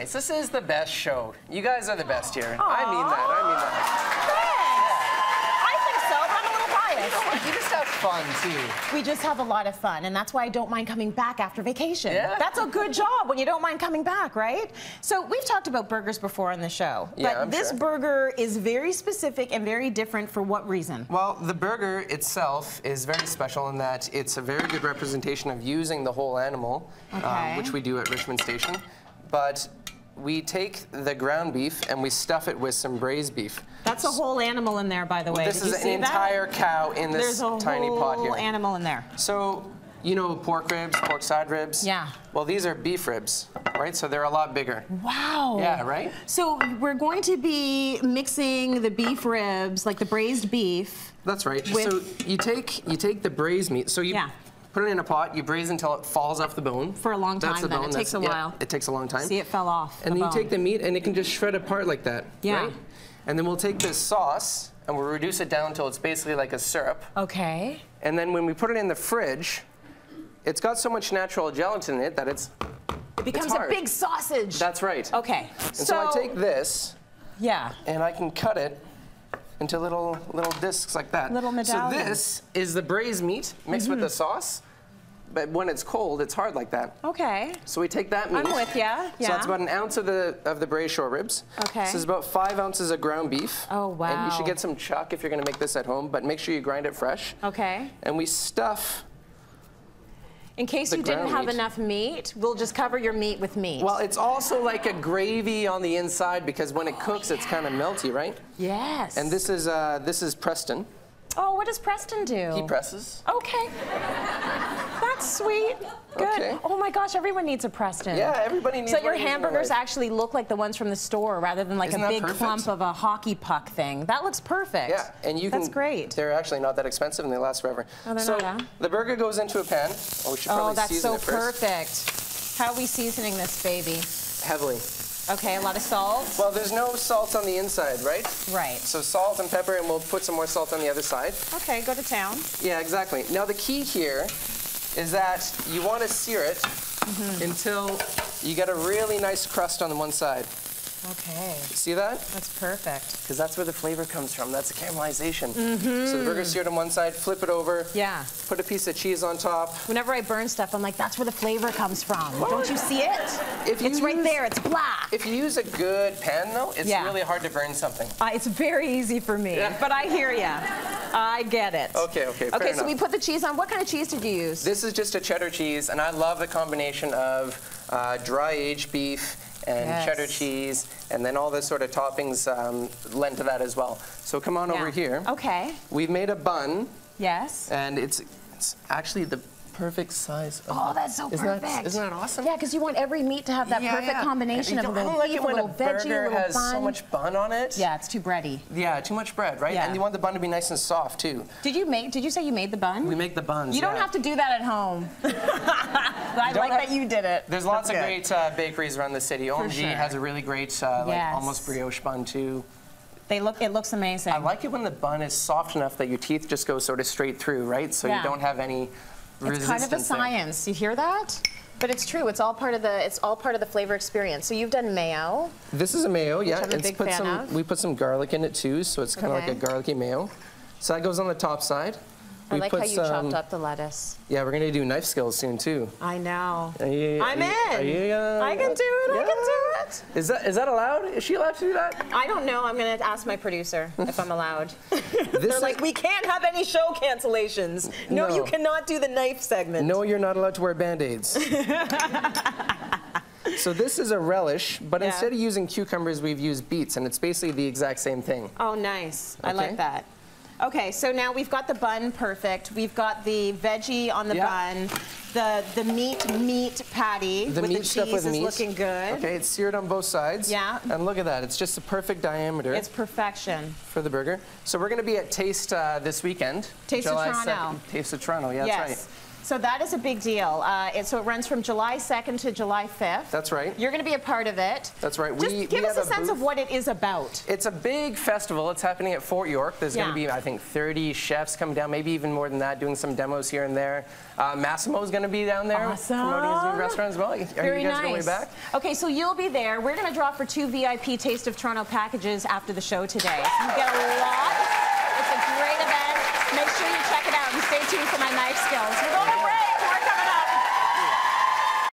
nice. This is the best show. You guys are the best here. Aww. I mean that. You just have fun, too. We just have a lot of fun, and that's why I don't mind coming back after vacation. Yeah. That's a good job when you don't mind coming back, right? So we've talked about burgers before on the show, but this burger is very specific and very different for what reason? Well, the burger itself is very special in that it's a very good representation of using the whole animal, which we do at Richmond Station. But we take the ground beef and we stuff it with some braised beef. That's a whole animal in there, by the way. This is an entire cow in this tiny pot here. There's a whole animal in there. So, you know pork ribs, pork side ribs? Yeah. Well, these are beef ribs, right? So they're a lot bigger. Wow. Yeah, right? So we're going to be mixing the beef ribs, like the braised beef. That's right. So you take the braised meat. So you put it in a pot, you braise until it falls off the bone. For a long time. That's the bone. It takes a while. It takes a long time. See, it fell off. And then you take the meat and it can just shred apart like that. Yeah. Right? And then we'll take this sauce and we'll reduce it down until it's basically like a syrup. Okay. And then when we put it in the fridge, it's got so much natural gelatin in it that it becomes a big sausage. That's right. Okay. And so I take this. Yeah. And I can cut it into little discs like that. Little medallions. So this is the braised meat mixed with the sauce. But when it's cold, it's hard like that. Okay. So we take that meat. I'm with ya. So that's about an ounce of the braised short ribs. Okay. This is about 5 ounces of ground beef. Oh, wow. And you should get some chuck if you're going to make this at home, but make sure you grind it fresh. Okay. And we stuff. In case you didn't have enough meat, we'll just cover your meat with meat. Well, it's also like a gravy on the inside because when it cooks, it's kind of melty, right? Yes. And this is Preston. Oh, what does Preston do? He presses. Okay. That's sweet. Good. Okay. Oh my gosh, everyone needs a Preston. Yeah, everybody needs one. So your hamburgers actually look like the ones from the store rather than like a big clump of a hockey puck thing. That looks perfect. Yeah, and you can. That's great. They're actually not that expensive and they last forever. Oh, they're so not, huh? the burger goes into a pan. Oh, we should probably season it first. Oh, that's so perfect. How are we seasoning this baby? Heavily. Okay, a lot of salt? Well, there's no salt on the inside, right? Right. So salt and pepper, and we'll put some more salt on the other side. Okay, go to town. Yeah, exactly. Now the key here is that you want to sear it until you get a really nice crust on the one side. Okay. See that? That's perfect. Because that's where the flavor comes from. That's the caramelization. So the burger's seared on one side, flip it over. Yeah. Put a piece of cheese on top. Whenever I burn stuff, I'm like, that's where the flavor comes from. Don't you see it? It's right there. It's black. If you use a good pan, though, it's really hard to burn something. It's very easy for me, but I hear ya. I get it. Okay, fair enough. So we put the cheese on. What kind of cheese did you use? This is just a cheddar cheese, and I love the combination of dry aged beef and cheddar cheese, and then all the sort of toppings lend to that as well. So come on over here. Okay. We've made a bun. Yes. And it's actually the perfect size. Oh, that's so perfect. Isn't that awesome? Yeah, because you want every meat to have that perfect combination of a little beef, a little veggie, a little bun. has so much bun on it. Yeah, it's too bready. Yeah, too much bread, right? Yeah. And you want the bun to be nice and soft, too. Did you say you made the bun? We make the buns, You don't have to do that at home. I like that you did it. There's lots of great bakeries around the city. OMG has a really great, like almost brioche bun, too. It looks amazing. I like it when the bun is soft enough that your teeth just go sort of straight through, right? So you don't have any resistance. It's kind of a science. You hear that? But it's true. It's all part of the flavor experience. So you've done mayo. This is a mayo, yeah. I'm a big fan of. We put some garlic in it too, so it's kind of like a garlicky mayo. So that goes on the top side. I like how you chopped up the lettuce. Yeah, we're gonna do knife skills soon too. I know. I'm in. I can do it. I can do it. Is that allowed? Is she allowed to do that? I don't know. I'm gonna ask my producer if I'm allowed. They're like, we can't have any show cancellations. No, you cannot do the knife segment. No, you're not allowed to wear Band-Aids. So this is a relish, but instead of using cucumbers, we've used beets, and it's basically the exact same thing. Oh, nice. I like that. Okay, so now we've got the bun perfect. We've got the veggie on the bun. The meat patty with the cheese is looking good. Okay, it's seared on both sides. Yeah. And look at that. It's just the perfect diameter. It's perfection. For the burger. So we're going to be at Taste this weekend. Taste of Toronto. Taste of Toronto, yeah, that's right. So that is a big deal. So it runs from July 2nd to July 5th. That's right. You're going to be a part of it. That's right. Just give us a sense of what it is about. It's a big festival. It's happening at Fort York. There's going to be, I think, 30 chefs coming down, maybe even more than that, doing some demos here and there. Massimo's going to be down there promoting his new restaurant as well. Are you guys on your way back? Okay, so you'll be there. We're going to draw for 2 VIP Taste of Toronto packages after the show today. So you get a lot. It's a great event. Make sure you check it out and stay tuned for my knife skills.